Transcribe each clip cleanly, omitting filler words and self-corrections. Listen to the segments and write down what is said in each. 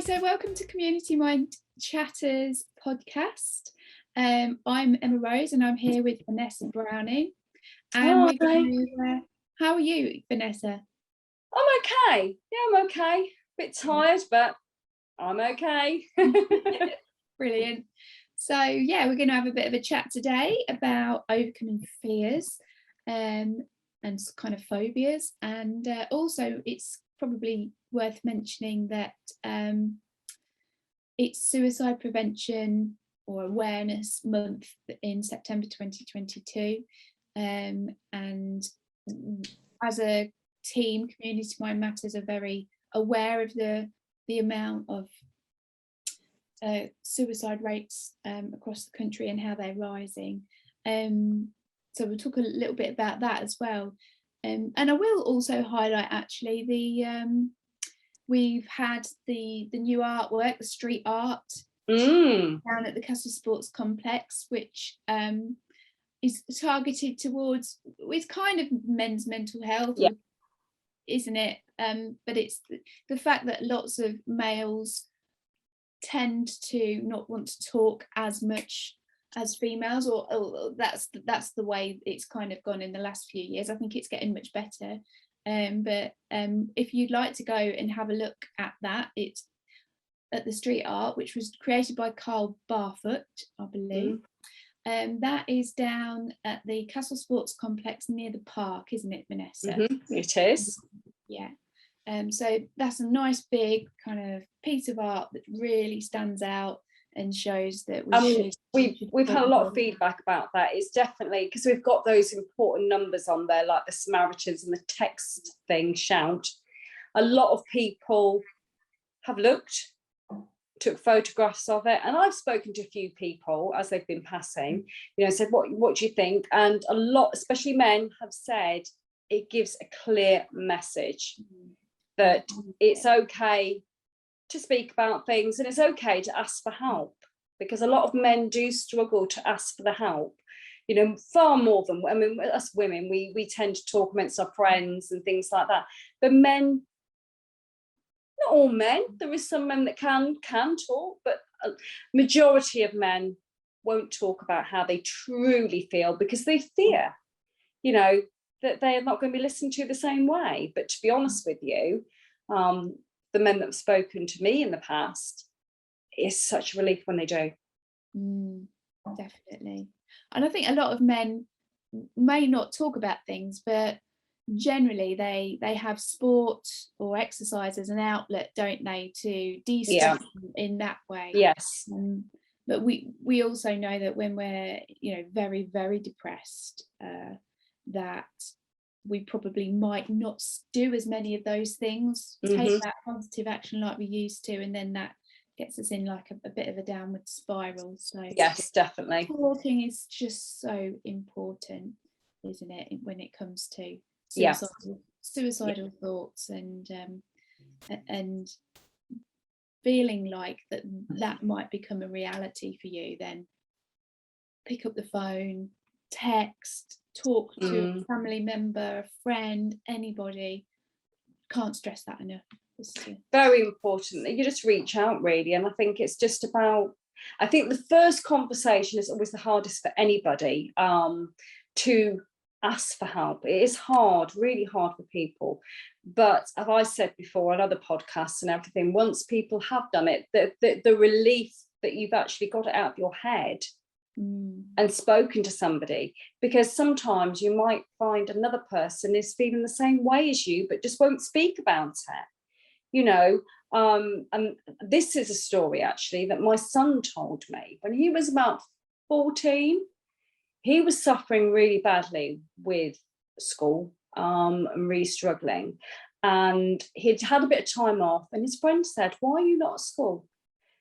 so welcome to Community Mind Chatters podcast. I'm Emma Rose and I'm here with Vanessa Browning. And we're going to, how are you, Vanessa? I'm okay. Yeah, I'm okay. Bit tired, but I'm okay. Brilliant. So yeah, we're going to have a bit of a chat today about overcoming fears and kind of phobias, and also it's probably worth mentioning that it's Suicide Prevention or Awareness Month in September 2022, and as a team, Community Mind Matters are very aware of the amount of suicide rates across the country and how they're rising. So we'll talk a little bit about that as well. And I will also highlight actually we've had the new artwork, the street art, down at the Castle Sports Complex, which is targeted towards, it's kind of men's mental health, yeah. Isn't it? But it's the fact that lots of males tend to not want to talk as much as females, or that's the way it's kind of gone in the last few years. I think it's getting much better. But if you'd like to go and have a look at that, it's at the street art, which was created by Carl Barfoot, I believe. That is down at the Castle Sports Complex near the park, isn't it, Vanessa? It is. Yeah. So that's a nice big kind of piece of art that really stands out and shows that we've had a lot of feedback about that. It's definitely because we've got those important numbers on there, like the Samaritans and the text thing, shout. A lot of people have looked, took photographs of it, and I've spoken to a few people as they've been passing, said, what do you think? And a lot, especially men, have said it gives a clear message that it's okay to speak about things, and it's okay to ask for help, because a lot of men do struggle to ask for the help, far more than, us women, we tend to talk amongst our friends and things like that. But men, not all men, there is some men that can talk, but a majority of men won't talk about how they truly feel, because they fear, that they're not going to be listened to the same way. But to be honest with you, the men that have spoken to me in the past, it's such a relief when they do. Definitely. And I think a lot of men may not talk about things, but generally they have sport or exercise as an outlet, don't they, to de-stress in that way. Yes. But we also know that when we're very, very depressed, that we probably might not do as many of those things, take that positive action like we used to, and then that gets us in like a bit of a downward spiral. So yes, definitely, talking is just so important, isn't it, when it comes to suicidal thoughts and feeling like that might become a reality for you. Then pick up the phone, text, talk to a family member, a friend, anybody. Can't stress that enough. Very important that you just reach out, really. And I think it's just about, I think the first conversation is always the hardest for anybody, to ask for help. It is hard, really hard for people. But as I said before on other podcasts and everything, once people have done it, the relief that you've actually got it out of your head and spoken to somebody, because sometimes you might find another person is feeling the same way as you but just won't speak about it, and this is a story actually that my son told me when he was about 14. He was suffering really badly with school and really struggling, and he'd had a bit of time off, and his friend said, "Why are you not at school?"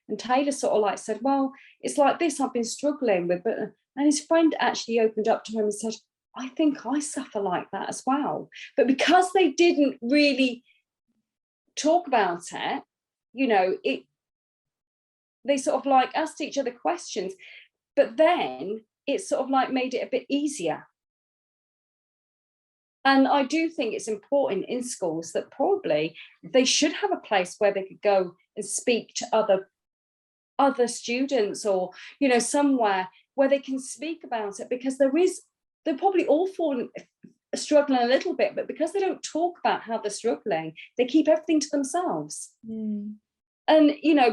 And Taylor sort of like said, "Well, it's like this, I've been struggling with," but, and his friend actually opened up to him and said, "I think I suffer like that as well." But because they didn't really talk about it, they sort of like asked each other questions, but then it sort of like made it a bit easier. And I do think it's important in schools that probably they should have a place where they could go and speak to other students, or somewhere where they can speak about it, because they're probably all struggling a little bit, but because they don't talk about how they're struggling, they keep everything to themselves. And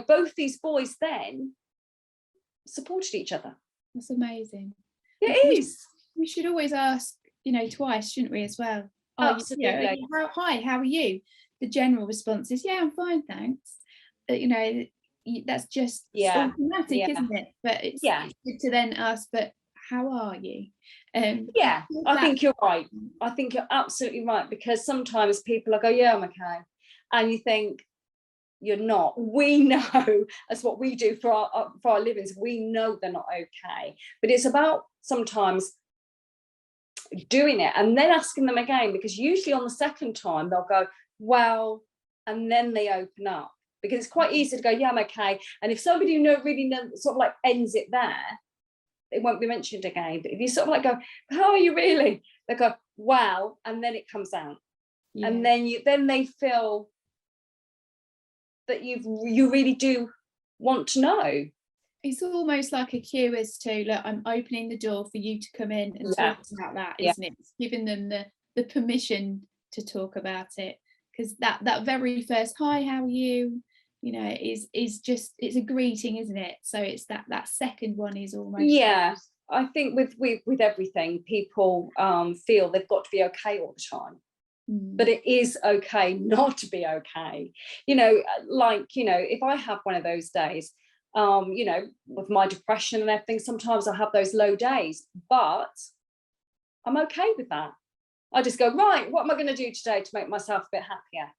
both these boys then supported each other. That's amazing. It is. We should always ask, twice, shouldn't we, as well? Absolutely. Hi, how are you? The general response is, yeah, I'm fine, thanks. That's just automatic, isn't it? But it's good to then ask, but how are you? I think you're right. I think you're absolutely right, because sometimes people go, yeah, I'm okay, and you think you're not. We know, that's what we do for our livings. We know they're not okay, but it's about sometimes doing it and then asking them again, because usually on the second time they'll go, well, and then they open up, because it's quite easy to go, yeah, I'm okay. And if somebody really sort of like ends it there, it won't be mentioned again. But if you sort of like go, how are you really? They go, well, and then it comes out. And then they feel that you really do want to know. It's almost like a cue as to, look, I'm opening the door for you to come in and talk about that, isn't it? It's giving them the permission to talk about it, because that very first hi, how are you, is just, it's a greeting, isn't it? So it's that second one is almost I think with everything, people feel they've got to be okay all the time. But it is okay not to be okay. If I have one of those days, with my depression and everything, sometimes I have those low days, but I'm okay with that. I just go, right, what am I going to do today to make myself a bit happier?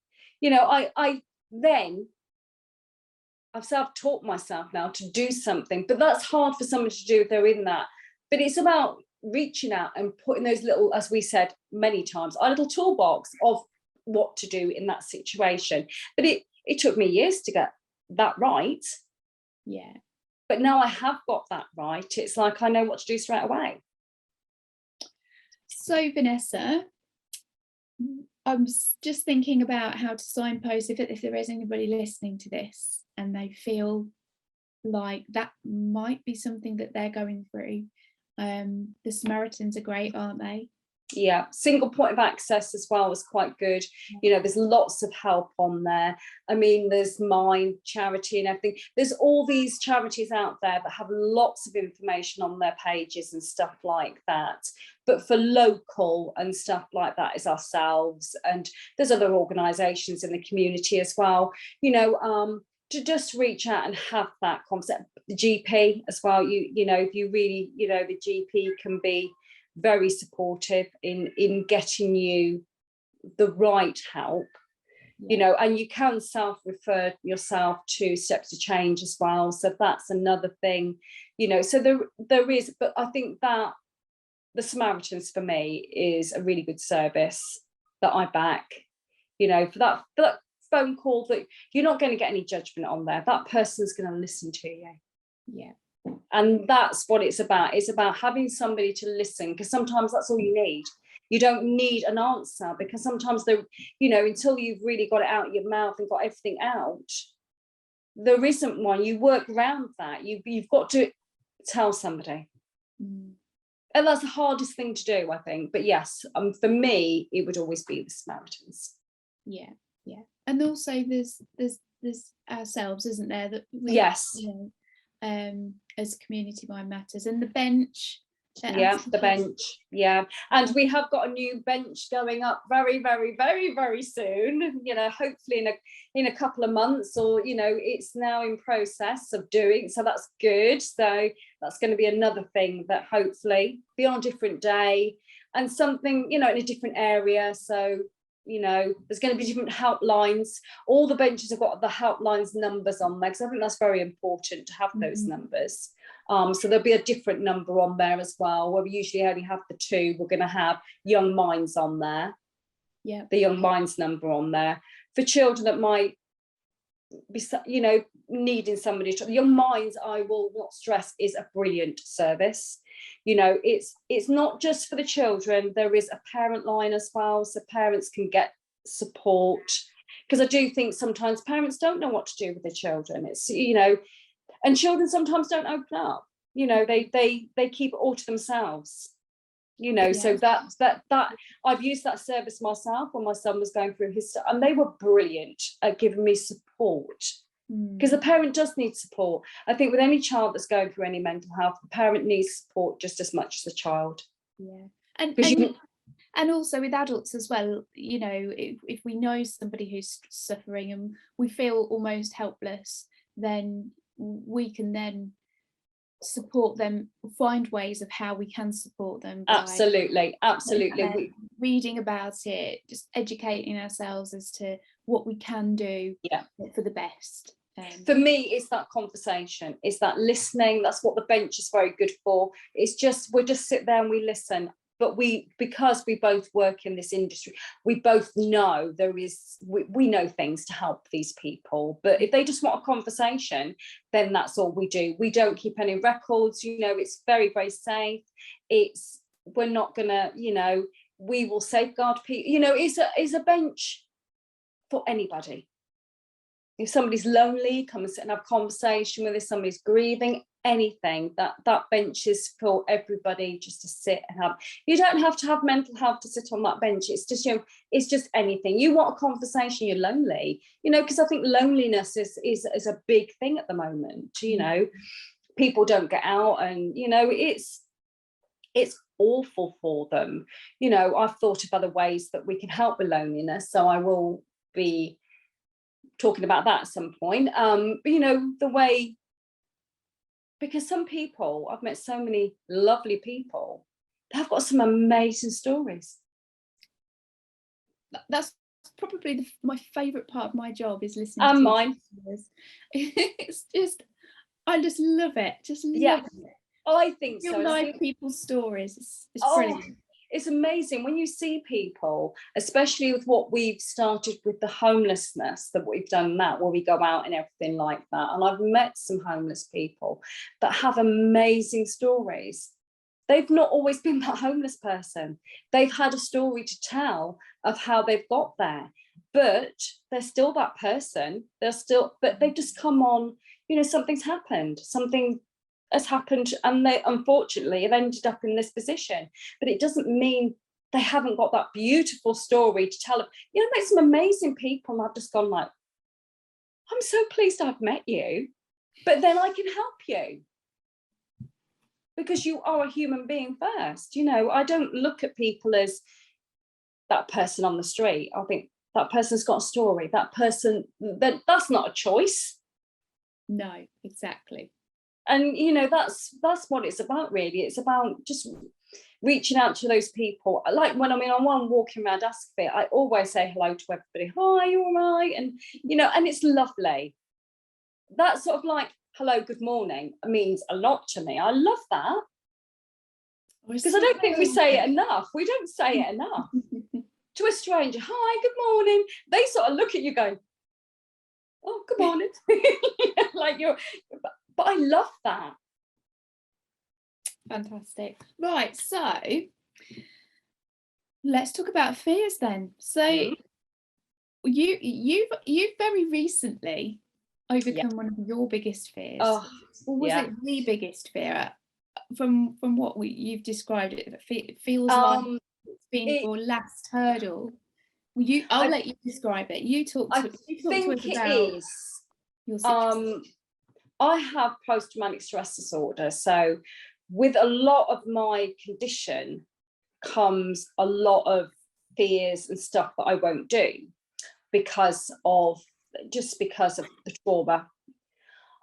I've self-taught myself now to do something, but that's hard for someone to do if they're in that. But it's about reaching out and putting those little, as we said many times, our little toolbox of what to do in that situation. But it took me years to get that right. But now I have got that right, it's like I know what to do straight away. So Vanessa, I'm just thinking about how to signpost if there is anybody listening to this and they feel like that might be something that they're going through. The Samaritans are great, aren't they? Yeah, single point of access as well was quite good. There's lots of help on there. I mean, there's Mind Charity and everything. There's all these charities out there that have lots of information on their pages and stuff like that. But for local and stuff like that is ourselves, and there's other organisations in the community as well. To just reach out and have that concept. The GP as well. If you really, the GP can be very supportive in getting you the right help, and you can self-refer yourself to Steps to Change as well. So that's another thing, so there is, but I think that the Samaritans for me is a really good service that I back, for that phone call, that you're not going to get any judgment on there. That person's going to listen to you. And that's what it's about. It's about having somebody to listen, because sometimes that's all you need. You don't need an answer, because sometimes until you've really got it out your mouth and got everything out, there isn't one. You work around that. You've got to tell somebody. And that's the hardest thing to do, I think. But yes, for me, it would always be the Samaritans. And also there's ourselves, isn't there, that we as Community Mind Matters, and the bench. The bench. And we have got a new bench going up very, very, very, very soon, hopefully in a couple of months, or it's now in process of doing, so that's good. So that's going to be another thing that hopefully be on a different day and something, in a different area. So there's going to be different helplines. All the benches have got the helplines numbers on there, because I think that's very important to have those numbers. So there'll be a different number on there as well, where we usually only have the two. We're going to have Young Minds on there. The Young Minds number on there for children that might be, needing somebody to. Young Minds, I will not stress, is a brilliant service. It's not just for the children. There is a parent line as well, so parents can get support. because I do think sometimes parents don't know what to do with their children. It's, you know, and children sometimes don't open up, you know, they keep it all to themselves, you know. So that I've used that service myself when my son was going through his, and they were brilliant at giving me support, because the parent does need support. I think with any child that's going through any mental health, the parent needs support just as much as the child. Yeah. And you, and also with adults as well, you know, if we know somebody who's suffering and we feel almost helpless, then we can then support them, find ways of how we can support them by absolutely reading about it, just educating ourselves as to what we can do for the best. For me, it's that conversation, it's that listening. That's what the bench is very good for. It's just, we just sit there and we listen. But because we both work in this industry, we both know we know things to help these people. But if they just want a conversation, then that's all we do. We don't keep any records, you know. It's very, very safe. We're not gonna, you know, we will safeguard people, you know. It's a bench for anybody. If somebody's lonely, come and sit and have a conversation with us. Somebody's grieving, anything, that bench is for everybody, just to sit and have. You don't have to have mental health to sit on that bench. It's just, you know, it's just anything. You want a conversation, you're lonely, you know, because I think loneliness is a big thing at the moment. You know, people don't get out, and you know, it's awful for them. You know, I've thought of other ways that we can help with loneliness, so I will be talking about that at some point. But you know, the way, because some people, I've met so many lovely people, they've got some amazing stories. That's probably my favourite part of my job, is listening to mine. It's just, I just love it. Just love it. I think so. Live people's stories. It's brilliant. It's amazing when you see people, especially with what we've started with the homelessness, that we've done that, where we go out and everything like that. And I've met some homeless people that have amazing stories. They've not always been that homeless person. They've had a story to tell of how they've got there, but they're still that person. But they've just come on, you know, something's happened, something has happened, and they unfortunately have ended up in this position. But it doesn't mean they haven't got that beautiful story to tell. You know, met some amazing people, and I've just gone like, I'm so pleased I've met you, but then I can help you because you are a human being first. You know, I don't look at people as that person on the street. I think that person's got a story. That person, that's not a choice. No, exactly. And you know, that's what it's about, really. It's about just reaching out to those people. Like when I'm walking around Ascot, I always say hello to everybody. Hi, you all right? And you know, and it's lovely. That sort of like hello, good morning means a lot to me. I love that, because I don't think we say it enough. We don't say it enough to a stranger. Hi, good morning. They sort of look at you going, oh, good morning. Like but I love that. Fantastic. Right, so let's talk about fears then. So you've very recently overcome one of your biggest fears. Or was it the biggest fear? From what you've described, it feels like it's been your last hurdle. I'll let you describe it. You talk to us about your situation. I have post-traumatic stress disorder, so with a lot of my condition comes a lot of fears and stuff that I won't do because of the trauma.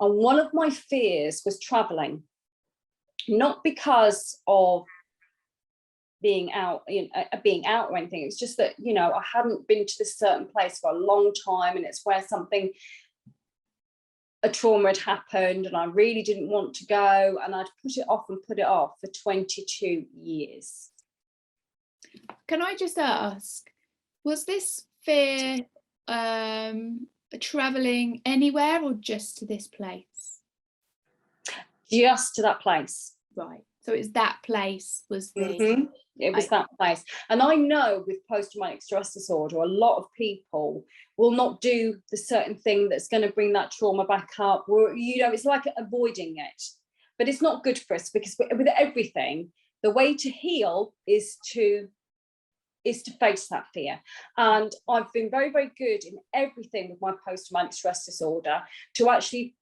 And one of my fears was traveling, not because of being out or anything. It's just that, you know, I hadn't been to this certain place for a long time, and it's where a trauma had happened, and I really didn't want to go, and I'd put it off for 22 years. Can I just ask, was this fear traveling anywhere or just to this place? Just to that place. Right. So it's that place was the It was that place. And I know with post-traumatic stress disorder, a lot of people will not do the certain thing that's going to bring that trauma back up, or, you know, it's like avoiding it. But it's not good for us, because with everything, the way to heal is to face that fear. And I've been very, very good in everything with my post-traumatic stress disorder to actually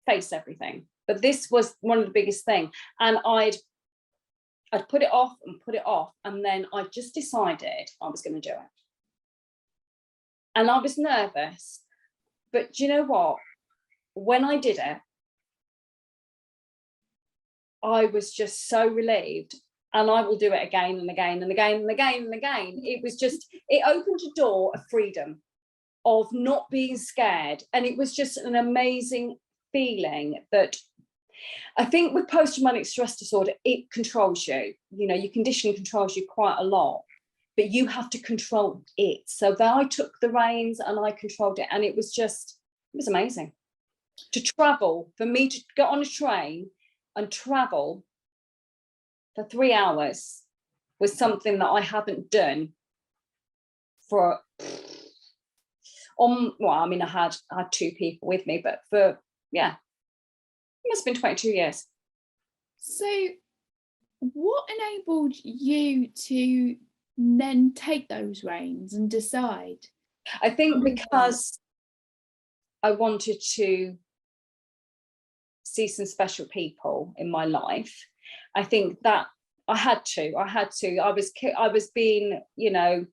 face everything. But this was one of the biggest things. And I'd put it off and put it off. And then I just decided I was going to do it. And I was nervous. But do you know what? When I did it, I was just so relieved. And I will do it again and again and again and again and again. It was just, it opened a door of freedom, of not being scared. And it was just an amazing feeling that I think with post-traumatic stress disorder, it controls you. You know, your conditioning controls you quite a lot, but you have to control it. So then I took the reins and I controlled it. And it was amazing to travel, for me to get on a train and travel for 3 hours was something that I hadn't done for, well, I mean, I had 2 people with me, but for, yeah, it must have been 22 years. So what enabled you to then take those reins and decide? I think because I wanted to see some special people in my life. I think that I had to. I was being, you know,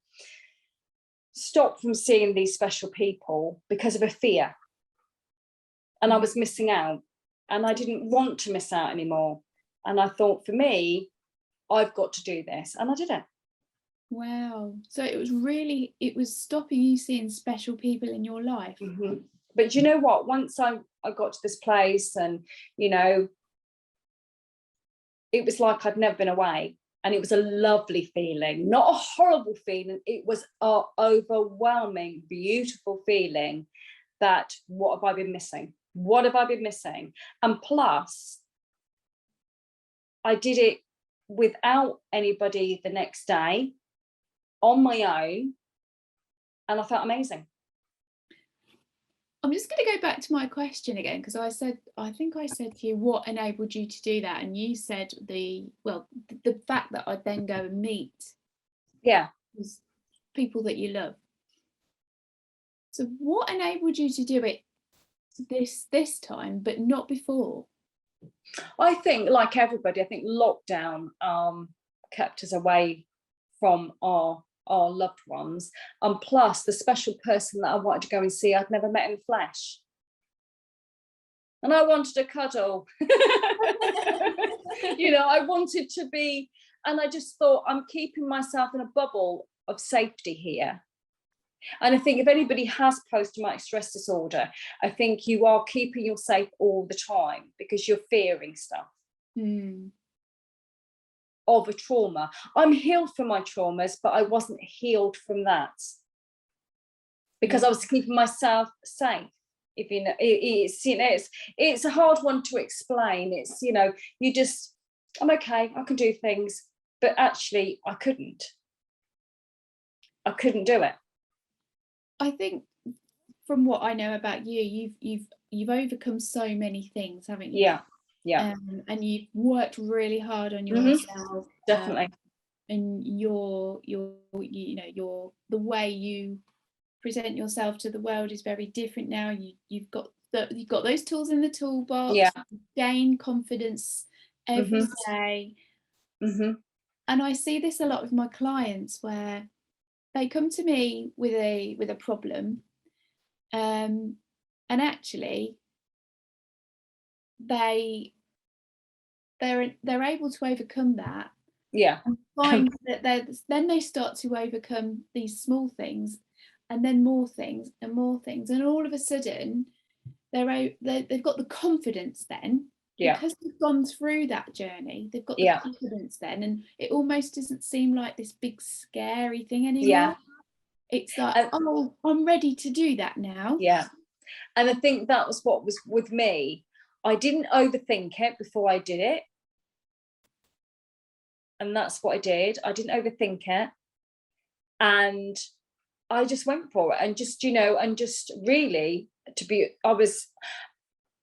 stopped from seeing these special people because of a fear. And I was missing out. And I didn't want to miss out anymore. And I thought, for me, I've got to do this. And I did it. Wow. So it was stopping you seeing special people in your life. Mm-hmm. But you know what? Once I got to this place, and, you know, it was like I'd never been away. And it was a lovely feeling, not a horrible feeling. It was an overwhelming, beautiful feeling that, what have I been missing? What have I been missing? And plus, I did it without anybody the next day, on my own, and I felt amazing. I'm just going to go back to my question again, because I think I said to you, what enabled you to do that? And you said the fact that I'd then go and meet people that you love. So what enabled you to do it this time, but not before? I think, like everybody, I think lockdown kept us away from our loved ones, and plus the special person that I wanted to go and see, I'd never met in flesh, and I wanted a cuddle. You know, I wanted to be, and I just thought, I'm keeping myself in a bubble of safety here. And I think if anybody has post-traumatic stress disorder, I think you are keeping yourself safe all the time, because you're fearing stuff. Of a trauma. I'm healed from my traumas, but I wasn't healed from that, because I was keeping myself safe. If you know, it's a hard one to explain. It's, you know, I'm okay, I can do things, but actually I couldn't do it. I think from what I know about you, you've overcome so many things, haven't you? Yeah. And you've worked really hard on yourself. Definitely. And the way you present yourself to the world is very different now. You've got those tools in the toolbox. Yeah. You gain confidence every day. And I see this a lot with my clients, where they come to me with a problem, and actually they're able to overcome that. And find that then they start to overcome these small things, and then more things and more things, and all of a sudden they've got the confidence then, because they've gone through that journey. They've got the confidence then, and it almost doesn't seem like this big scary thing anymore. It's like, oh, I'm ready to do that now. And I think that was what was with me. I didn't overthink it before I did it. And that's what I did. I didn't overthink it. And I just went for it, and just, and just really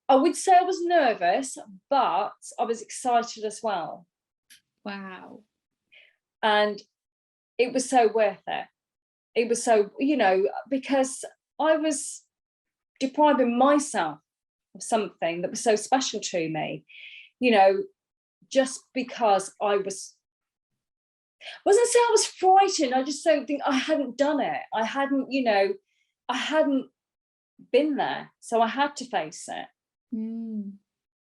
I would say I was nervous, but I was excited as well. Wow. And it was so worth it. It was so, because I was depriving myself of something that was so special to me, just because I wasn't say I was frightened. I just don't think I hadn't done it. I hadn't been there. So I had to face it.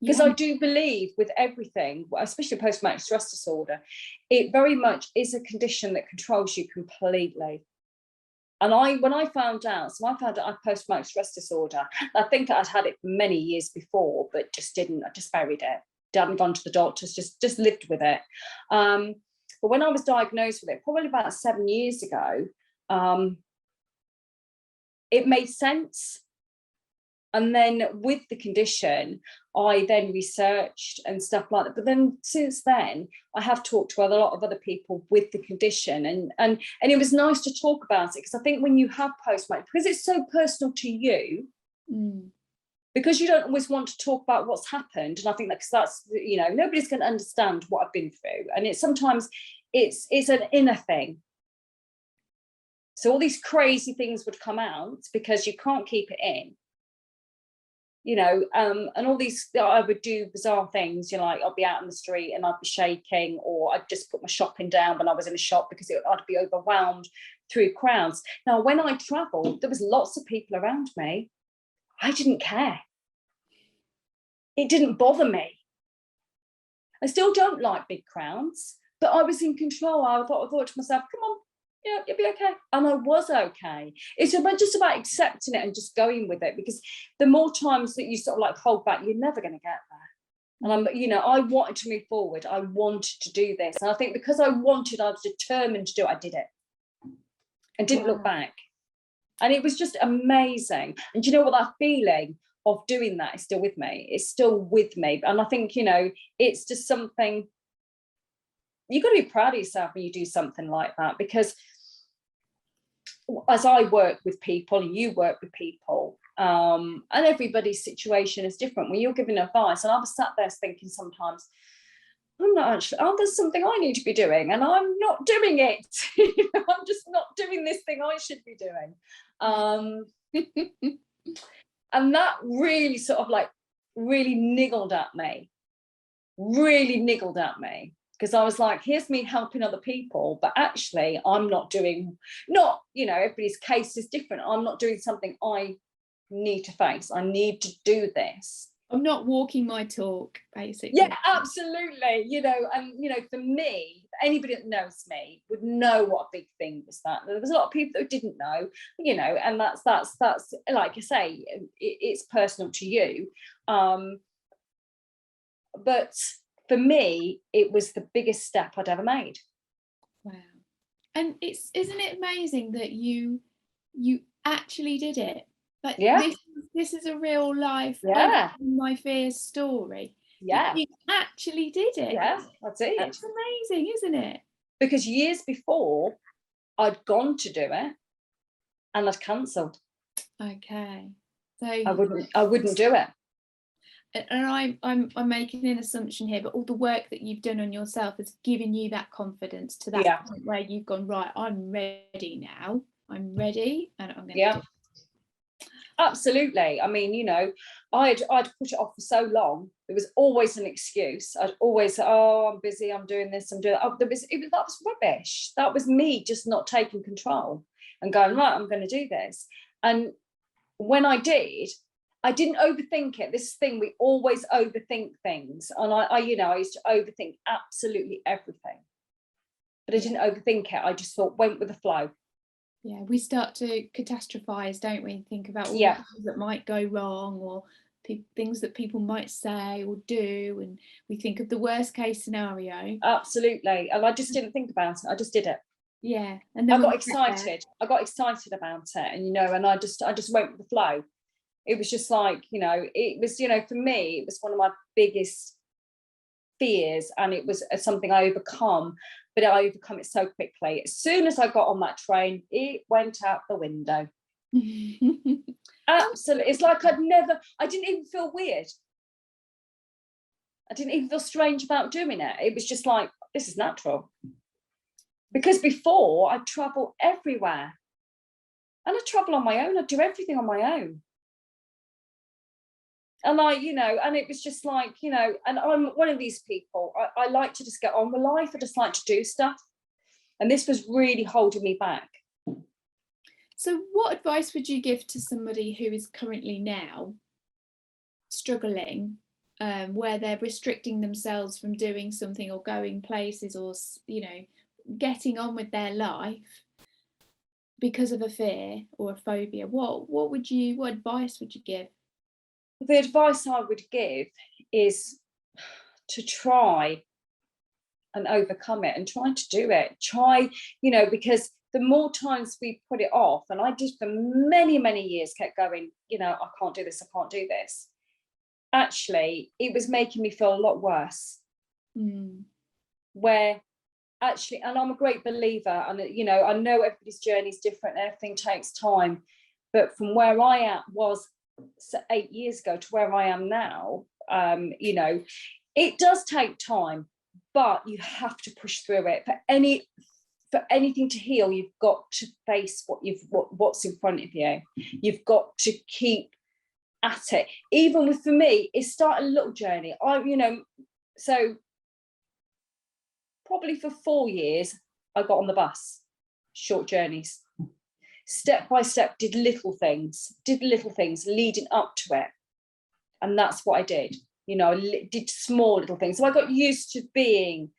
Because I do believe with everything, especially post-traumatic stress disorder, it very much is a condition that controls you completely. And when I found out I had post-traumatic stress disorder. I think I'd had it for many years before, but just didn't. I just buried it. Hadn't gone to the doctors. Just lived with it. But when I was diagnosed with it, probably about 7 years ago, it made sense. And then with the condition, I then researched and stuff like that. But then since then, I have talked to a lot of other people with the condition. And it was nice to talk about it, because I think when you have post-traumatic, because it's so personal to you, because you don't always want to talk about what's happened. And I think that's nobody's going to understand what I've been through. And sometimes it's an inner thing. So all these crazy things would come out because you can't keep it in. And all these, I would do bizarre things, like I'd be out in the street and I'd be shaking, or I'd just put my shopping down when I was in a shop because I'd be overwhelmed through crowds. Now, when I travelled, there was lots of people around me. I didn't care. It didn't bother me. I still don't like big crowds, but I was in control. I thought to myself, come on, you'll be okay. And I was okay. It's just about accepting it and just going with it, because the more times that you sort of like hold back, you're never going to get there. And I wanted to move forward. I wanted to do this. And I think because I was determined to do it, I did it. And didn't look back. And it was just amazing. And do you know what, that feeling of doing that is still with me. It's still with me. And I think, it's just something, you've got to be proud of yourself when you do something like that, because as I work with people and you work with people, and everybody's situation is different. When you're giving advice, and I was sat there thinking sometimes, I'm not actually, there's something I need to be doing, and I'm not doing it. I'm just not doing this thing I should be doing. And that really sort of like really niggled at me, because I was like, here's me helping other people, but actually I'm everybody's case is different. I'm not doing something I need to face. I need to do this. I'm not walking my talk, basically. Yeah, absolutely. And for me, anybody that knows me would know what a big thing was that. There was a lot of people that didn't know, and that's like I say, it's personal to you. But for me, it was the biggest step I'd ever made. Wow. And isn't it amazing that you actually did it? Like, yeah, this is a real life my fears story. Yeah, you actually did it. Yeah, that's it. That's amazing, isn't it? Because years before, I'd gone to do it, and I'd cancelled. Okay, so I wouldn't do it. And I'm making an assumption here, but all the work that you've done on yourself has given you that confidence to that point where you've gone, right, I'm ready now. I'm ready, and I'm going to do it. Absolutely. I mean, I'd put it off for so long. There was always an excuse. I'd always say, oh, I'm busy, I'm doing this, I'm doing that. That was rubbish. That was me just not taking control and going, right, I'm going to do this. And when I did, I didn't overthink it. This thing, we always overthink things. And I used to overthink absolutely everything. But I didn't overthink it. I just went with the flow. Yeah, we start to catastrophize, don't we? Think about all the things that might go wrong, or things that people might say or do, and we think of the worst case scenario. Absolutely. And I just didn't think about it. I just did it. Yeah. And then I got excited. I got excited about it, and and I just went with the flow. It was just like, it was, for me, it was one of my biggest fears, and it was something I overcome, but I overcome it so quickly. As soon as I got on that train, it went out the window. Absolutely. It's like I didn't even feel weird. I didn't even feel strange about doing it. It was just like, this is natural. Because before, I'd travel everywhere. And I travel on my own. I do everything on my own. And and it was just like, and I'm one of these people, I like to just get on with life. I just like to do stuff. And this was really holding me back. So what advice would you give to somebody who is currently now struggling, where they're restricting themselves from doing something or going places or, getting on with their life because of a fear or a phobia? What advice would you give? The advice I would give is to try and overcome it and try to do it. Try, because the more times we put it off, and I did for many, many years, kept going, I can't do this, I can't do this. Actually, it was making me feel a lot worse. Where actually, and I'm a great believer, and I know everybody's journey is different, everything takes time, but from where I was 8 years ago to where I am now, it does take time, but you have to push through it. For anything to heal, you've got to face what's in front of you. You've got to keep at it. Even for me, it started a little journey. So probably for 4 years, I got on the bus, short journeys. Step by step, did little things leading up to it. And that's what I did. I did small little things. So I got used to being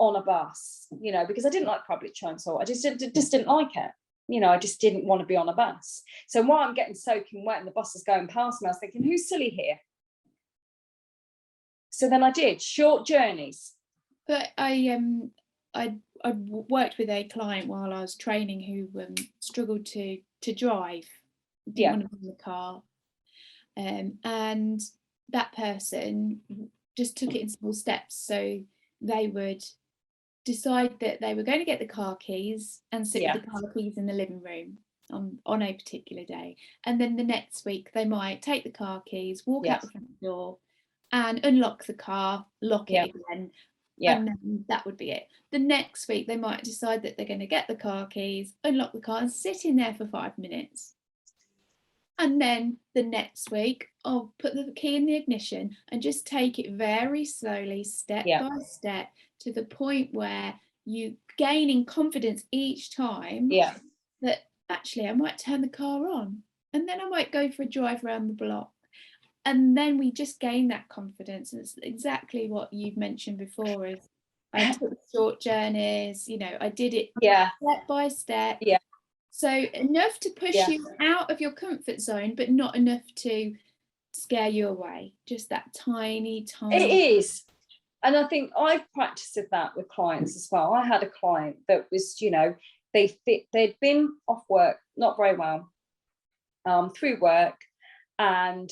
on a bus, because I didn't like public transport. I just didn't like it. I just didn't want to be on a bus. So while I'm getting soaking wet and the bus is going past me, I was thinking, who's silly here? So then I did short journeys. But I worked with a client while I was training who struggled to drive, didn't want to be in the car, and that person just took it in small steps. So they would decide that they were going to get the car keys and sit with the car keys in the living room on a particular day, and then the next week they might take the car keys, walk out the front door and unlock the car, lock it again, and then that would be it. The next week they might decide that they're going to get the car keys, unlock the car and sit in there for 5 minutes, and then the next week I'll put the key in the ignition and just take it very slowly, step by step, to the point where you gaining confidence each time that actually I might turn the car on, and then I might go for a drive around the block, and then we just gain that confidence. And it's exactly what you've mentioned before, is I took short journeys, I did it step by step. So enough to push you out of your comfort zone, but not enough to scare you away. Just that tiny. It is. And I think I've practiced that with clients as well. I had a client that was, they'd been off work, not very well, through work, and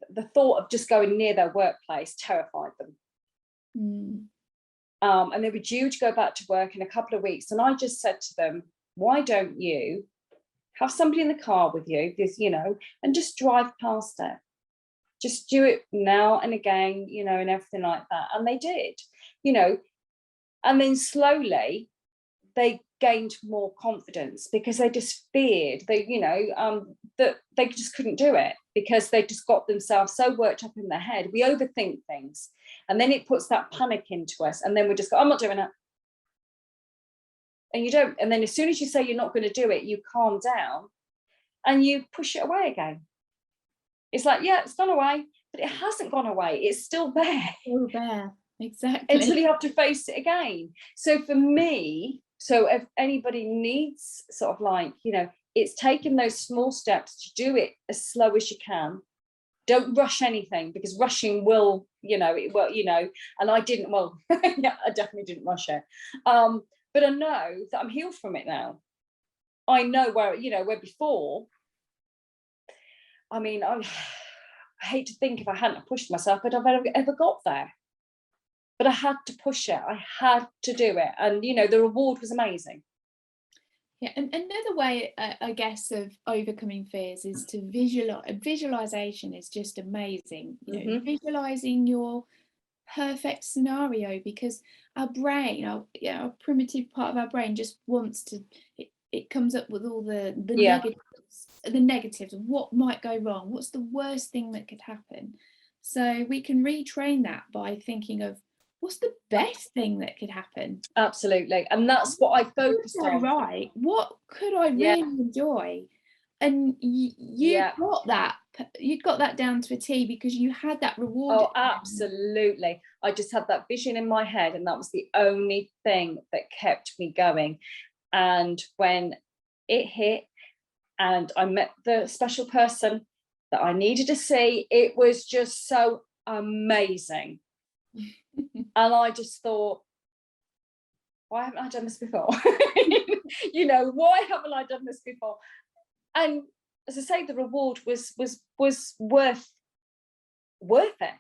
the thought of just going near their workplace terrified them. And they were due to go back to work in a couple of weeks. And I just said to them, why don't you have somebody in the car with you, and just drive past it? Just do it now and again, and everything like that. And they did, and then slowly they gained more confidence, because they just feared that they just couldn't do it, because they just got themselves so worked up in their head. We overthink things, and then it puts that panic into us, and then we just go, I'm not doing it. And you don't. And then as soon as you say you're not going to do it, you calm down and you push it away again. It's like, it's gone away, but it hasn't gone away. It's still there. Still there, exactly. Until you have to face it again. So for me, if anybody needs sort of like, it's taking those small steps to do it as slow as you can. Don't rush anything, because rushing will, and I didn't, I definitely didn't rush it. But I know that I'm healed from it now. I know where before, I mean, I hate to think if I hadn't pushed myself, but I've ever got there. but I had to push it. I had to do it. And, you know, the reward was amazing. Yeah, and another way, I guess, of overcoming fears is to visualize. Visualization is just amazing. You know, visualizing your perfect scenario, because our brain, our primitive part of our brain, just wants to. It comes up with all the negatives of what might go wrong. What's the worst thing that could happen? So we can retrain that by thinking of what's the best thing that could happen. Absolutely. And that's what I focused on. Right. What could I really enjoy? And you got that. You got that down to a T because you had that reward. Oh, absolutely. I just had that vision in my head, and that was the only thing that kept me going. And when it hit and I met the special person that I needed to see, it was just so amazing. And I just thought, why haven't I done this before? You know, why haven't I done this before? And as I say, the reward was worth it.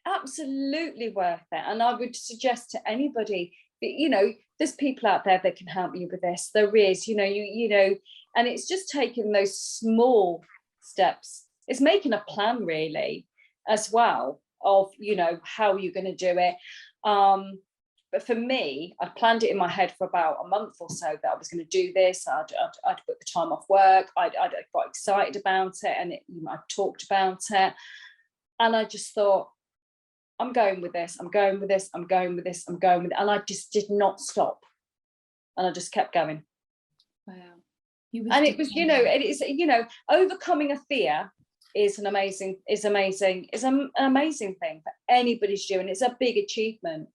Absolutely worth it. And I would suggest to anybody that, you know, there's people out there that can help you with this. There is, you know, and it's just taking those small steps. It's making a plan really as well of, you know, how you're going to do it. But for me, I planned it in my head for about a month or so that I was going to do this. I'd put the time off work. I'd got excited about it, and I talked about it. And I just thought, I'm going with this. I'm going with this. I'm going with this. I'm going with it. And I just did not stop. And I just kept going. Wow. And it was, you know, it is, you know, overcoming a fear is an amazing thing for anybody's doing. It's a big achievement.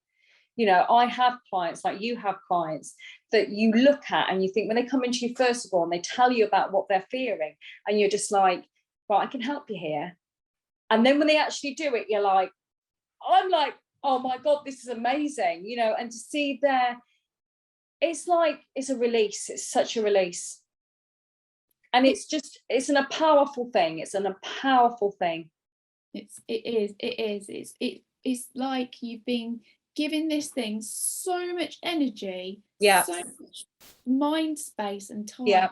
You know, I have clients, like you have clients, that you look at and you think, when they come into you first of all and they tell you about what they're fearing, and you're just like, right, I can help you here. And then when they actually do it, you're like, I'm like, oh my God, this is amazing, you know. And to see it's like, it's a release. It's such a release. And it's a powerful thing. It's a powerful thing. It is. It's like you've been giving this thing so much energy, so much mind space and time,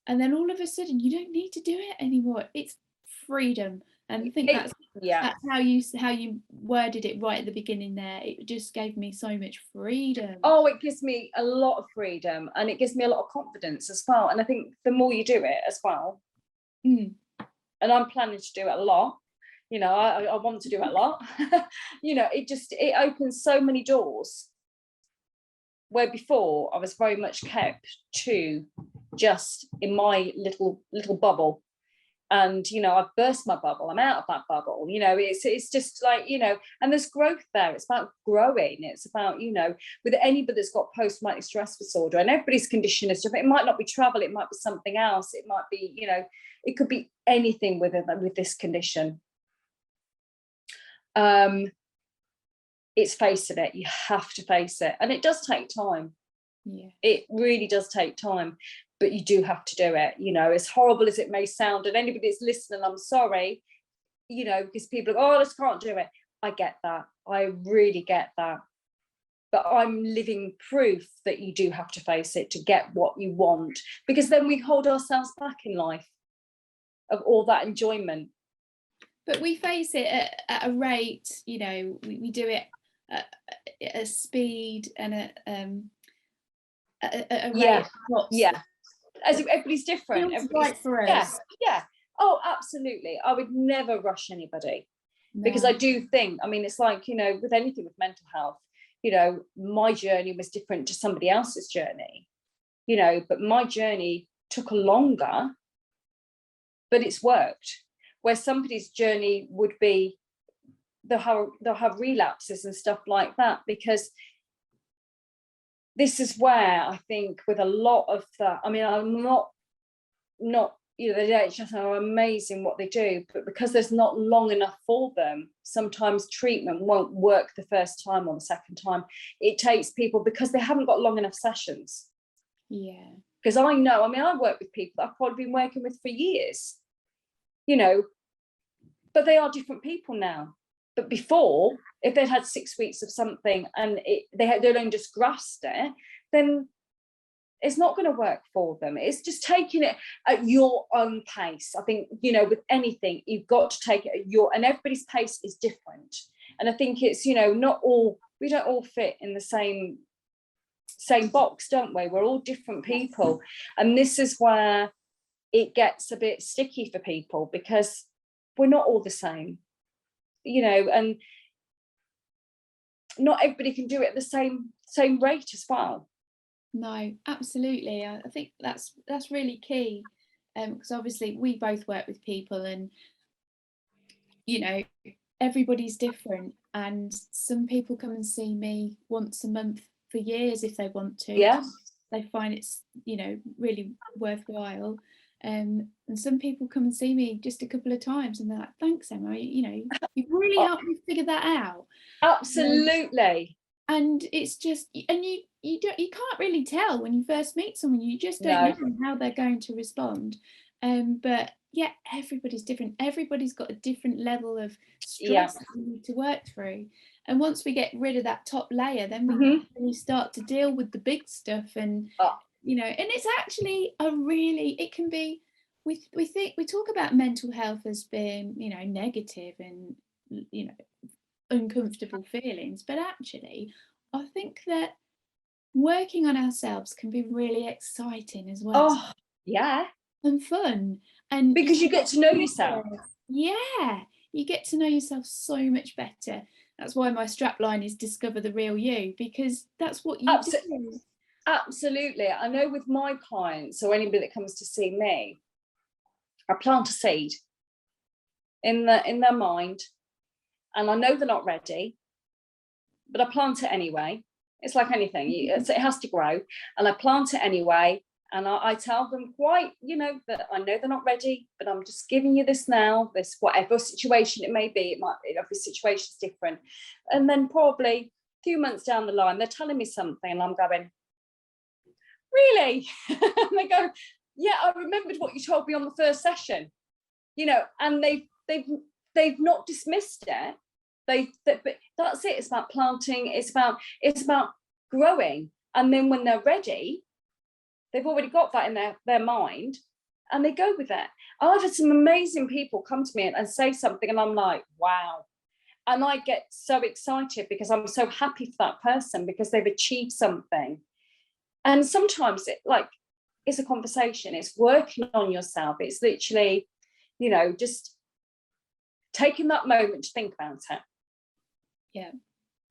and then all of a sudden you don't need to do it anymore. It's freedom. And I think that's how you worded it right at the beginning there. It just gave me so much freedom. Oh, it gives me a lot of freedom, and it gives me a lot of confidence as well. And I think the more you do it as well, and I'm planning to do it a lot, you know, I want to do it a lot. You know, it opens so many doors, where before I was very much kept to just in my little bubble. And, you know, I've burst my bubble. I'm out of that bubble. You know, it's just like, you know, and there's growth there. It's about growing. It's about, you know, with anybody that's got post-traumatic stress disorder, and everybody's condition is different. It might not be travel. It might be something else. It might be, you know, it could be anything with this condition. It's facing it. You have to face it. And it does take time. Yeah. It really does take time. But you do have to do it, you know, as horrible as it may sound. And anybody that's listening, I'm sorry, you know, because people are, oh, I just can't do it. I get that. I really get that. But I'm living proof that you do have to face it to get what you want, because then we hold ourselves back in life of all that enjoyment. But we face it at a rate, you know, we do it at a speed and a rate. As everybody's different. Feels right for us. Yeah. Oh, absolutely. I would never rush anybody, because I do think, I mean, it's like, you know, with anything with mental health, you know, my journey was different to somebody else's journey, you know, but my journey took longer, but it's worked. Where somebody's journey would be, they'll have relapses and stuff like that, because this is where I think with a lot of that, I mean, I'm not, you know, the NHS are amazing what they do, but because there's not long enough for them, sometimes treatment won't work the first time or the second time. It takes people, because they haven't got long enough sessions. Yeah. Because I know, I mean, I work with people that I've probably been working with for years, you know, but they are different people now. But before, if they'd had 6 weeks of something and they'd only just grasped it, then it's not going to work for them. It's just taking it at your own pace. I think, you know, with anything, you've got to take it at and everybody's pace is different. And I think it's, you know, we don't all fit in the same box, don't we? We're all different people. And this is where it gets a bit sticky for people, because we're not all the same, you know, and not everybody can do it at the same rate as well. No, absolutely. I think that's really key, because obviously we both work with people, and you know, everybody's different, and some people come and see me once a month for years if they want to. Yeah, they find it's, you know, really worthwhile. And some people come and see me just a couple of times and they're like, thanks, Emma, you know, you've really helped me figure that out. Absolutely. And it's just, and you can't really tell when you first meet someone. You just don't know how they're going to respond. But yeah, everybody's different. Everybody's got a different level of stress that we need to work through. And once we get rid of that top layer, then we really start to deal with the big stuff. And you know, and it's actually it can be, we talk about mental health as being, you know, negative and, you know, uncomfortable feelings, but actually I think that working on ourselves can be really exciting as well. Oh yeah, and fun, and because you get to know yourself. Yeah, you get to know yourself so much better. That's why my strapline is discover the real you, because that's what you do. Absolutely. I know with my clients or anybody that comes to see me, I plant a seed in their mind, and I know they're not ready, but I plant it anyway. It's like anything, it has to grow, and I plant it anyway. And I tell them quite, you know, that I know they're not ready, but I'm just giving you this now, this whatever situation it may be. Every situation's different. And then probably a few months down the line, they're telling me something, and I'm going, really? And they go, yeah, I remembered what you told me on the first session, you know. And they've not dismissed it. But that's it. It's about planting. It's about growing. And then when they're ready, they've already got that in their mind, and they go with it. I've had some amazing people come to me and say something, and I'm like, wow. And I get so excited because I'm so happy for that person, because they've achieved something. And sometimes it's a conversation. It's working on yourself. It's literally, you know, just taking that moment to think about it. Yeah.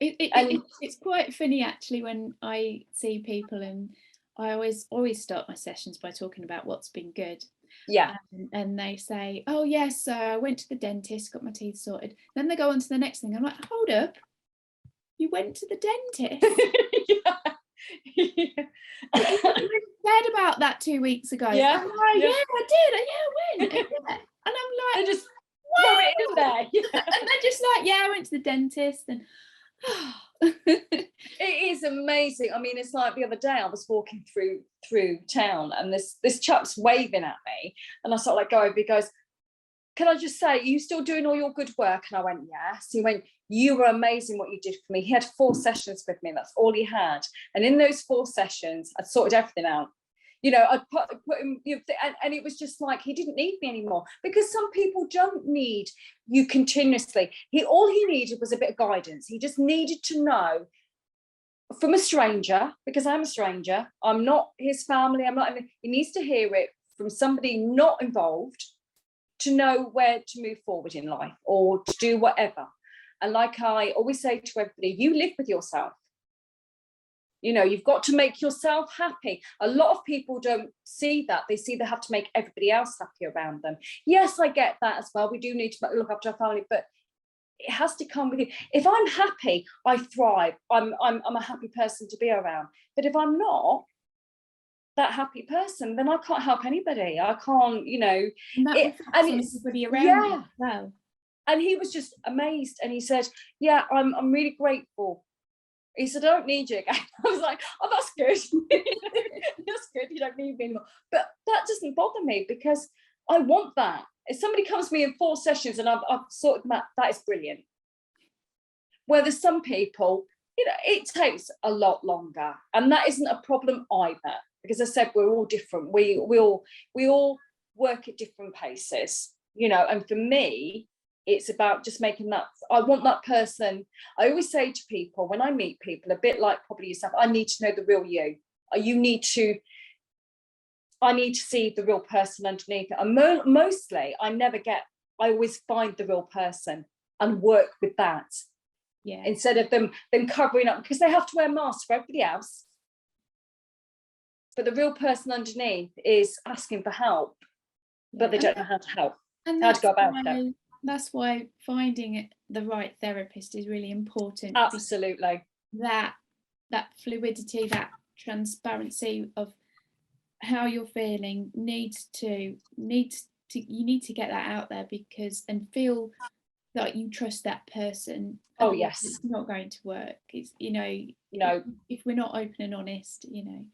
It's quite funny actually when I see people, and I always start my sessions by talking about what's been good. Yeah. And they say, oh yes, so I went to the dentist, got my teeth sorted. Then they go on to the next thing. I'm like, hold up, you went to the dentist? You said about that 2 weeks ago. Yeah. I'm like, yeah, I did. Yeah, I went. And I'm like, they just throw it in there. Yeah. And they're just like, yeah, I went to the dentist. And it is amazing. I mean, it's like the other day I was walking through town, and this chap's waving at me, and I sort of like go over. He goes, can I just say, are you still doing all your good work? And I went, yes. He went, you were amazing what you did for me. He had 4 sessions with me. That's all he had. And in those 4 sessions, I'd sorted everything out. You know, I'd put him, you know, and it was just like, he didn't need me anymore, because some people don't need you continuously. All he needed was a bit of guidance. He just needed to know from a stranger, because I'm a stranger. I'm not his family. He needs to hear it from somebody not involved, to know where to move forward in life or to do whatever. And like I always say to everybody, you live with yourself. You know, you've got to make yourself happy. A lot of people don't see that. They see they have to make everybody else happy around them. Yes, I get that as well. We do need to look after our family, but it has to come with you. If I'm happy, I thrive. I'm a happy person to be around. But if I'm not that happy person, then I can't help anybody. I can't, you know. And it's everybody around you as well. And he was just amazed, and he said, yeah, I'm really grateful. He said, I don't need you again. I was like, oh, that's good. That's good. You don't need me anymore. But that doesn't bother me, because I want that. If somebody comes to me in 4 sessions and I've sorted them out, that is brilliant. Where there's some people, you know, it takes a lot longer, and that isn't a problem either, because I said we're all different. We all work at different paces, you know. And for me, it's about just making that. I want that person. I always say to people when I meet people, a bit like probably yourself, I need to know the real you. I need to see the real person underneath it. And mostly, I always find the real person and work with that. Yeah. Instead of them covering up, because they have to wear masks for everybody else. But the real person underneath is asking for help, but they don't know how to help. And how to go about it. That's why finding the right therapist is really important. Absolutely. That fluidity, that transparency of how you're feeling you need to get that out there, because and feel that you trust that person. Oh yes. It's not going to work. It's, you know, no. If we're not open and honest, you know.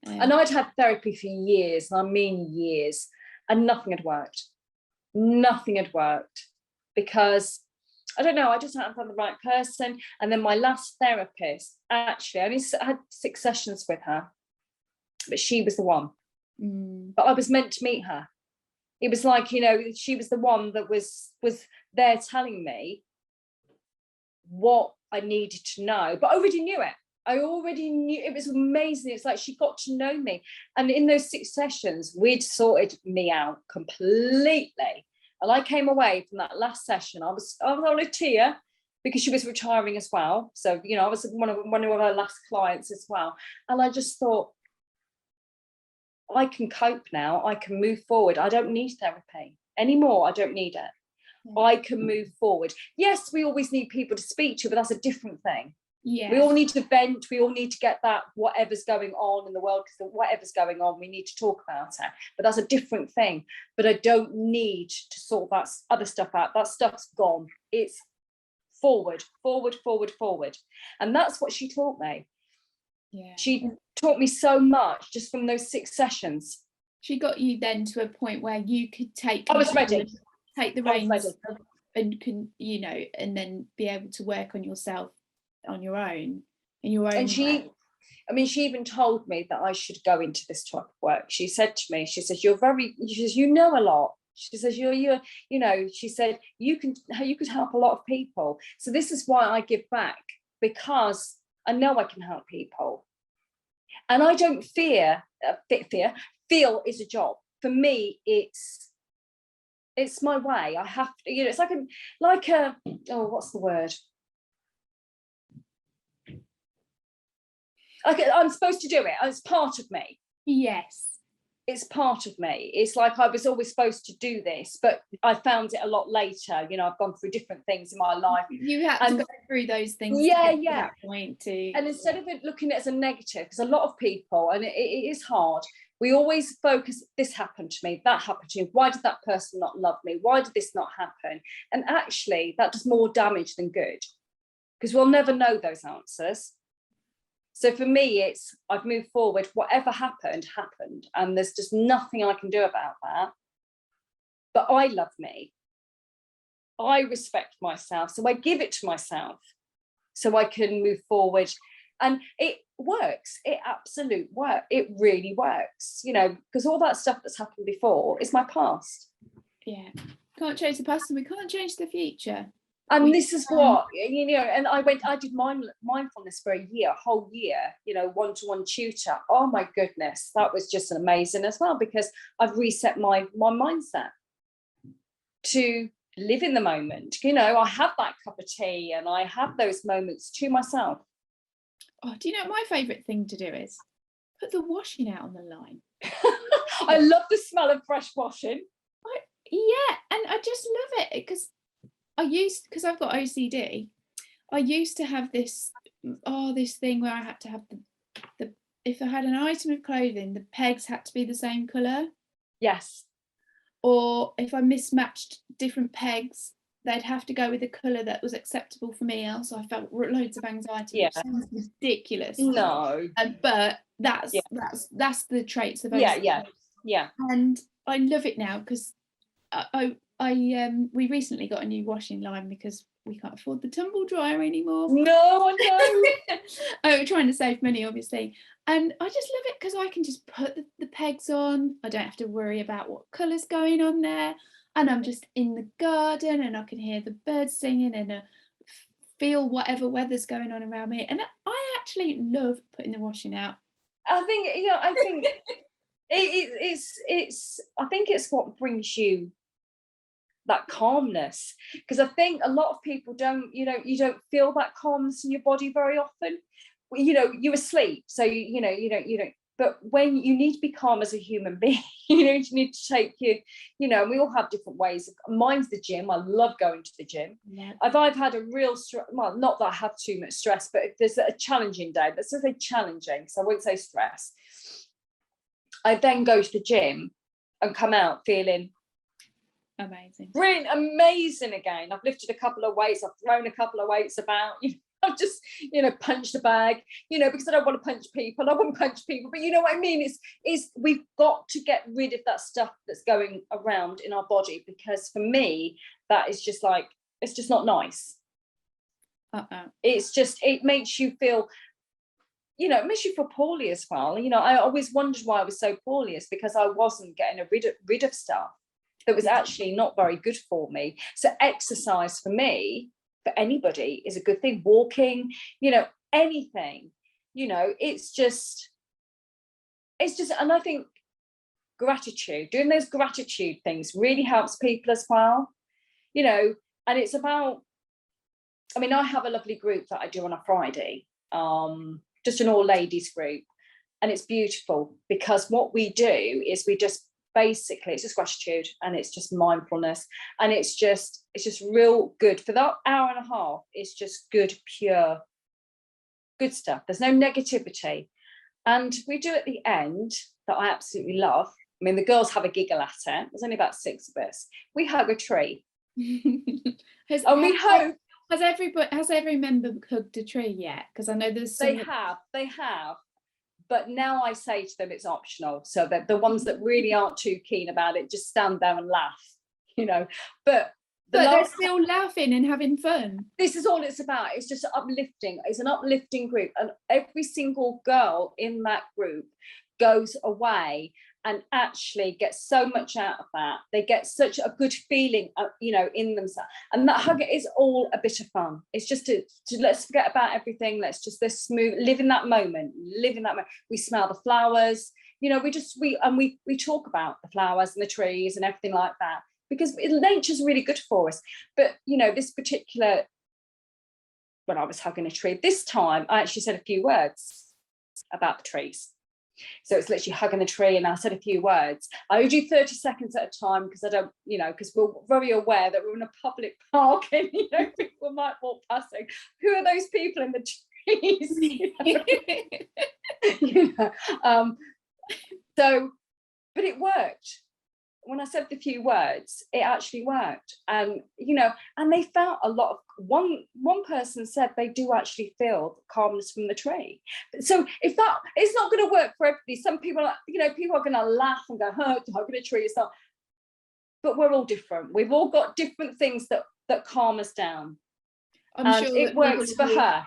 And I'd had therapy for years, and I mean years, and nothing had worked. Nothing had worked, because I don't know, I just hadn't found the right person. And then my last therapist, actually, I only had 6 sessions with her, but she was the one. But I was meant to meet her. It was like, you know, she was the one that was there telling me what I needed to know, but I already knew it. I already knew. It was amazing. It's like she got to know me. And in those 6 sessions, we'd sorted me out completely. And I came away from that last session. I was on a tear, because she was retiring as well. So, you know, I was one of her last clients as well. And I just thought, I can cope now. I can move forward. I don't need therapy anymore. I don't need it. Yeah. I can move forward. Yes, we always need people to speak to, but that's a different thing. Yeah. We all need to vent. We all need to get that, whatever's going on in the world, because whatever's going on, we need to talk about it. But that's a different thing. But I don't need to sort that other stuff out. That stuff's gone. It's forward, forward, forward, forward. And that's what she taught me. Yeah. She taught me so much just from those 6 sessions. She got you then to a point where you could take I was ready. Take the reins and can, you know, and then be able to work on yourself on your own, in your own. And way. she even told me that I should go into this type of work. She said to me, she says, you know a lot. She says, you know, she said, you could help a lot of people. So this is why I give back, because I know I can help people. And I don't feel is a job. For me, it's my way. I have to, you know, it's like a what's the word? I'm supposed to do it. It's part of me. Yes. It's part of me. It's like I was always supposed to do this, but I found it a lot later. You know, I've gone through different things in my life. You had to go through those things. Yeah. To that point too. And instead of it looking at it as a negative, because a lot of people, and it is hard, we always focus, this happened to me, that happened to me. Why did that person not love me? Why did this not happen? And actually, that does more damage than good, because we'll never know those answers. So for me, I've moved forward. Whatever happened, and there's just nothing I can do about that. But I love me. I respect myself, so I give it to myself, so I can move forward. And it works. It really works. You know, because all that stuff that's happened before is my past. Yeah, can't change the past, and we can't change the future. And this is what, you know, and I did mindfulness for a whole year, you know, one-to-one tutor. Oh my goodness, that was just amazing as well, because I've reset my mindset to live in the moment. You know, I have that cup of tea and I have those moments to myself. Oh, do you know what my favourite thing to do is? Put the washing out on the line. I love the smell of fresh washing. Yeah, and I just love it, because because I've got OCD, I used to have this thing where I had to have the if I had an item of clothing, the pegs had to be the same colour. Yes. Or if I mismatched different pegs, they'd have to go with a colour that was acceptable for me, else I felt loads of anxiety. Yeah. Which sounds ridiculous. No. But that's the traits of OCD. Yeah. And I love it now, because we recently got a new washing line, because we can't afford the tumble dryer anymore. No, I know. We're trying to save money, obviously. And I just love it because I can just put the pegs on. I don't have to worry about what colour's going on there. And I'm just in the garden and I can hear the birds singing and feel whatever weather's going on around me. And I actually love putting the washing out. I think, I think it's I think it's what brings you that calmness, because I think a lot of people don't, you don't feel that calmness in your body very often. You're asleep, so you don't, but when you need to be calm as a human being, you need to take and we all have different ways. Mine's the gym. I love going to the gym. Yeah. If I've had a real well, not that I have too much stress, but if there's a challenging day, let's say challenging, so I won't say stress, I then go to the gym and come out feeling amazing, brilliant, amazing again. I've lifted a couple of weights, I've thrown a couple of weights about, I've just, punched a bag, because I don't want to punch people. I wouldn't punch people, but you know what I mean? It's we've got to get rid of that stuff that's going around in our body, because for me, that is just like, it's just not nice. It's just, it makes you feel, it makes you feel poorly as well. I always wondered why I was so poorly. It's because I wasn't getting rid of stuff that was actually not very good for me. So exercise for me, for anybody, is a good thing. Walking, anything, it's just, and I think gratitude, doing those gratitude things really helps people as well, and it's about, I have a lovely group that I do on a Friday, just an all ladies group, and it's beautiful because what we do is we just basically, it's just gratitude and it's just mindfulness, and it's just real good for that hour and a half. It's just good, pure good stuff. There's no negativity, and we do at the end that I absolutely love. The girls have a giggle at it. There's only about 6 of us. We hug a tree. Has every member hugged a tree yet? Because I know there's some... They have. But now I say to them it's optional, so that the ones that really aren't too keen about it just stand there and laugh, But they're still laughing and having fun. This is all it's about. It's just uplifting. It's an uplifting group, and every single girl in that group goes away and actually gets so much out of that. They get such a good feeling, in themselves. And that hug is all a bit of fun. It's just to let's forget about everything. Let's live in that moment. We smell the flowers. We talk about the flowers and the trees and everything like that, because nature's really good for us. But this particular, when I was hugging a tree this time, I actually said a few words about the trees. So it's literally hugging the tree, and I said a few words. I only do 30 seconds at a time, because I don't, because we're very aware that we're in a public park and, people might walk past saying, who are those people in the trees? But it worked. When I said the few words, it actually worked. And, and they felt a lot of, one person said they do actually feel calmness from the tree. So if that, it's not going to work for everybody. Some people, people are going to laugh and go, hugging a tree is not, but we're all different. We've all got different things that calm us down. I'm sure it works for her.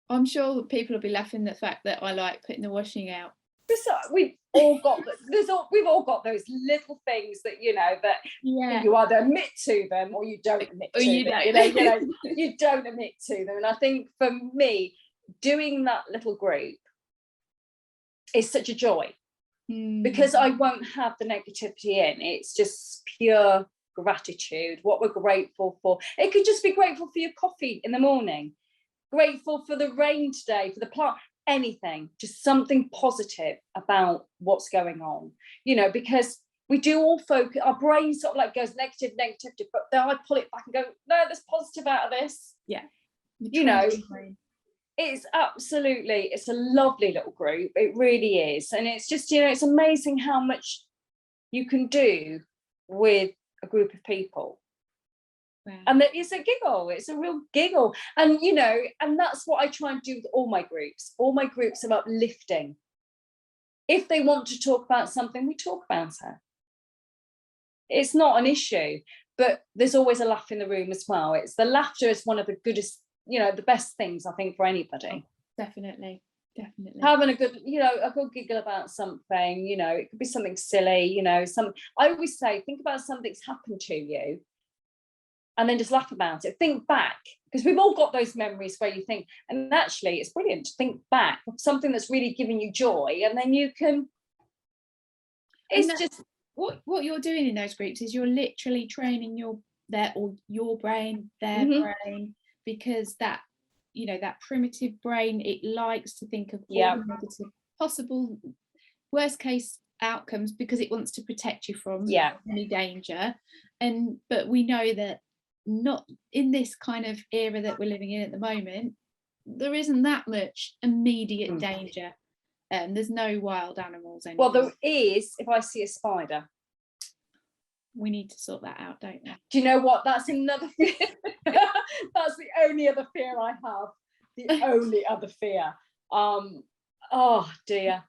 I'm sure that people will be laughing at the fact that I like putting the washing out. We've all got those little things that you either admit to them or you don't admit to them. You don't admit to them. And I think for me, doing that little group is such a joy, because I won't have the negativity in. It's just pure gratitude, what we're grateful for. It could just be grateful for your coffee in the morning, grateful for the rain today, for the plant, anything, just something positive about what's going on, because we do all focus, our brain sort of like goes negativity, but then I pull it back and go, no, there's positive out of this. It's absolutely, it's a lovely little group. It really is. And it's just, it's amazing how much you can do with a group of people. Wow. And that is a giggle. It's a real giggle. And, and that's what I try and do with all my groups. All my groups are uplifting. If they want to talk about something, we talk about it. It's not an issue. but there's always a laugh in the room as well. It's the laughter is one of the goodest, the best things, I think, for anybody. Definitely. Having a good, a good giggle about something, it could be something silly, I always say, think about something that's happened to you and then just laugh about it. Think back, because we've all got those memories where you think, and actually it's brilliant to think back of something that's really giving you joy, and then you can, just what you're doing in those groups is you're literally training your brain, their brain, because that that primitive brain, it likes to think of all the negative possible worst case outcomes, because it wants to protect you from any danger. But we know that not in this kind of era that we're living in at the moment, there isn't that much immediate danger. There's no wild animals anymore. Well, there is if I see a spider. We need to sort that out, don't we? Do you know what? That's another fear. That's the only other fear I have. The only other fear. Oh dear.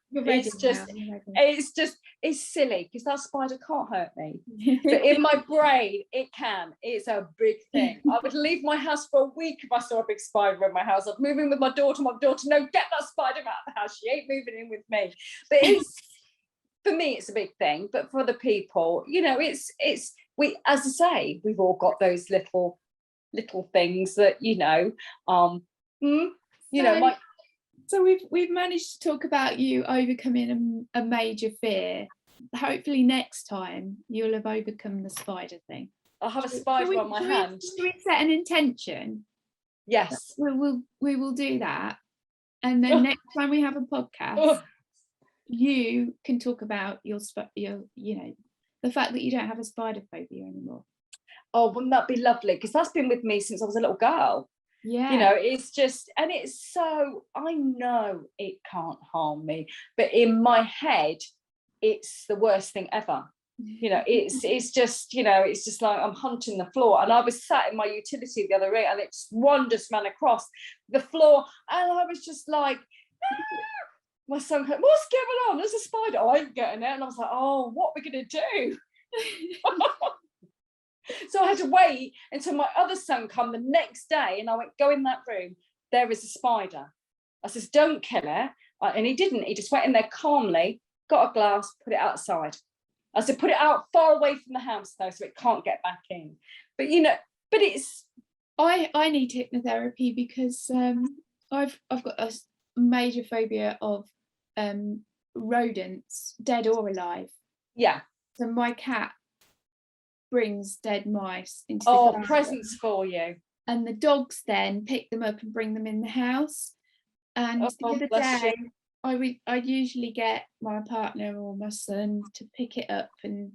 It's silly, because that spider can't hurt me. But in my brain, it can. It's a big thing. I would leave my house for a week if I saw a big spider in my house. I'd move in with my daughter. No, get that spider out of the house. She ain't moving in with me. But for me, it's a big thing. But for other people, we, as I say, we've all got those little things that So we've managed to talk about you overcoming a major fear. Hopefully next time you'll have overcome the spider thing. I'll have a spider on my hand. Should we set an intention? Yes. We will do that. And then next time we have a podcast, you can talk about your the fact that you don't have a spider phobia anymore. Oh, wouldn't that be lovely? Because that's been with me since I was a little girl. Yeah. It's just, and it's so, I know it can't harm me, but in my head, it's the worst thing ever. It's just like I'm hunting the floor. And I was sat in my utility the other day, and one just ran across the floor, and I was just like, my son went, what's going on? There's a spider. Oh, I'm getting it. And I was like, oh, what are we going to do? So I had to wait until my other son come the next day, and I went, go in that room. There is a spider. I says, don't kill it. And he didn't. He just went in there calmly, got a glass, put it outside. I said, put it out far away from the house though, so it can't get back in. But but it's. I need hypnotherapy because I've got a major phobia of rodents, dead or alive. Yeah. So my cat brings dead mice into the garden, presents for you, and the dogs then pick them up and bring them in the house. And the other day I'd usually get my partner or my son to pick it up and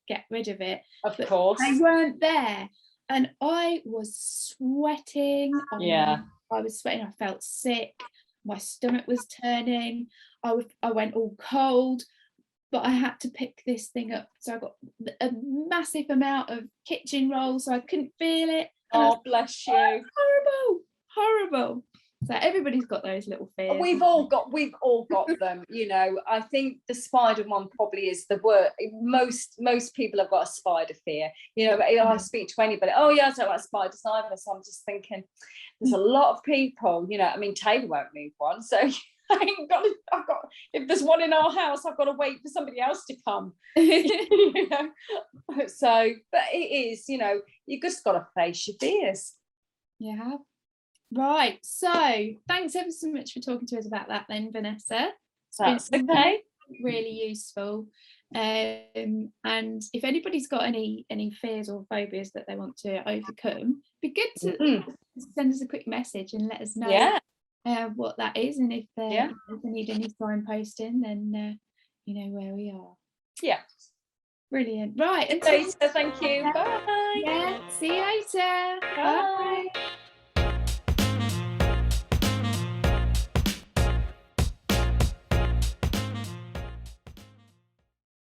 get rid of it. Of course, they weren't there, and I was sweating. Yeah, I was sweating. I felt sick. My stomach was turning. I went all cold. But I had to pick this thing up. So I got a massive amount of kitchen roll, so I couldn't feel it. Oh, bless you. Horrible. So everybody's got those little fears. We've all got them. I think the spider one probably is the worst. Most people have got a spider fear. I speak to anybody. Oh yeah, I don't like spiders either. So I'm just thinking, there's a lot of people. Taylor won't move one, so. If there's one in our house, I've got to wait for somebody else to come. So, but it is, you just got to face your fears. Yeah. Right. So thanks ever so much for talking to us about that then, Vanessa. That's okay. Really useful. And if anybody's got any fears or phobias that they want to overcome, it'd be good to send us a quick message and let us know. Yeah. What that is, and if they need any signposting, then you know where we are. Yeah. Brilliant. Right. Thank you. Bye. Yeah. See you later. Bye.